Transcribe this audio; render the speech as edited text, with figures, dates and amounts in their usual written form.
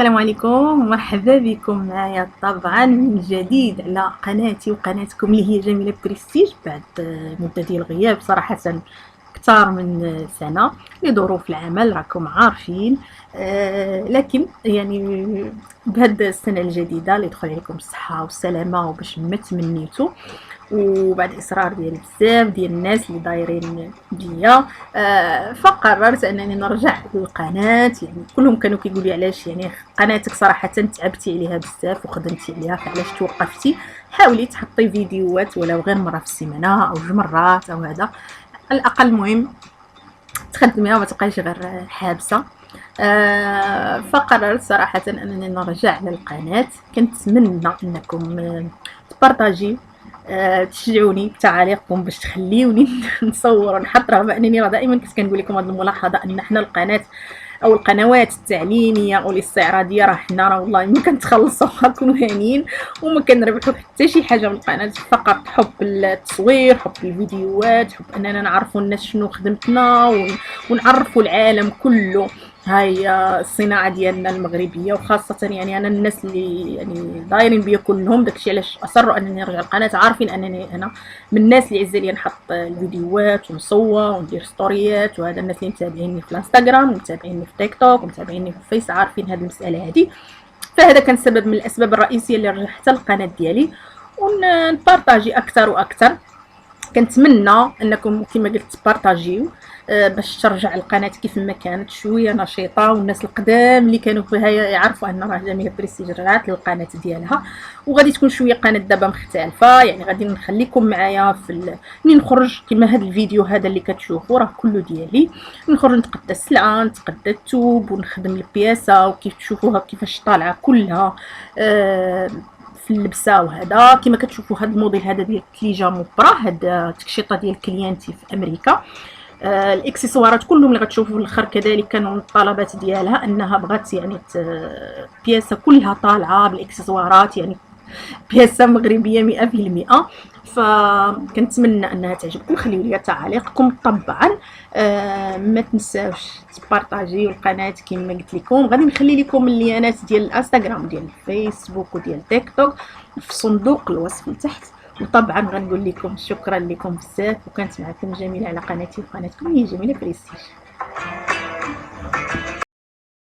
السلام عليكم ومرحبا بكم معايا طبعا من جديد على قناتي وقناتكم اللي هي جميلة بريستيج بعد مدة ديال الغياب صراحة كثار من سنة لظروف العمل راكم عارفين. لكن يعني بهاد السنة الجديدة اللي يدخل عليكم الصحة والسلامة وباش ما تمنيتو، وبعد اصرار ديال بزاف ديال الناس اللي دايرين بيا، فقررت انني نرجع للقناه. يعني كلهم كانوا كيقولوا لي علاش يعني قناتك صراحه تعبتي عليها بزاف وخدمتي عليها، فعلاش توقفتي؟ حاولي تحطي فيديوهات ولو غير مره في السيمانه او جوج مرات او هذا على الاقل، المهم تخدميها وما تبقايش غير حابسه. فقررت صراحه انني نرجع للقناه. كنتمنى انكم تبارطاجيو، تشجعوني بتعاليقكم باش تخليوني نصور ونحط، رغم انني دائما كنت كنقول لكم هذه الملاحظه ان حنا القناه او القنوات التعليميه او الاستعراضيه راه حنا والله ما كنتخلصوا كونوا هانيين وما كنربحوا حتى شي حاجه من القناه، فقط حب التصوير، حب الفيديوهات، حب اننا نعرفوا الناس شنو خدمتنا ونعرفوا العالم كله هاي الصناعه ديالنا المغربيه. وخاصه يعني انا الناس اللي يعني دايرين بيا كلهم، داكشي علاش اصروا انني نرجع القناه، عارفين انني انا من الناس اللي عز لي نحط الفيديوهات ونصور وندير ستوريات، وهذا الناس اللي متابعيني في الانستغرام ومتابعيني في تيك توك ومتابعيني في الفيس عارفين هذه المساله هذه. فهذا كان سبب من الاسباب الرئيسيه اللي رجعت القناه ديالي ونبارطاجي اكثر واكثر. كنتمنى انكم كما قلت تبارطاجيو باش ترجع القناه كيف ما كانت شويه نشيطه، والناس القدام اللي كانوا فيها يعرفوا ان راه جميله بريستيج رجعت للقناه ديالها، وغادي تكون شويه قناه دابا مختلفه. يعني غادي نخليكم معايا في مني نخرج كما هذا الفيديو هذا اللي كتشوفوا راه كله ديالي، نخرج نتقدى السلعه نتقدى الثوب ونخدم البياسه وكيف تشوفوها كيفاش طالعه كلها في اللبسه. وهذا كما كتشوفوا هذا الموديل هذا ديال كليجا موبرا، هذا التكشيطه ديال كليانتي في امريكا. الاكسسوارات كلهم اللي غتشوفوا في الاخر كذلك كانوا من الطلبات ديالها انها بغات يعني بياسه كلها طالعه بالاكسسوارات، يعني بياسه مغربيه 100%. فكنتمنى انها تعجبكم. خليوا لي تعاليقكم طبعا. ما تنساوش تبارطاجيو القناه كما قلت لكم. غادي نخلي لكم الليانات ديال الانستغرام ديال الفيسبوك وديال تيك توك في صندوق الوصف لتحت. وطبعا غنقول لكم شكرا لكم بزاف، وكانت معكم جميله على قناتي وقناتكم هي جميله بريستيج.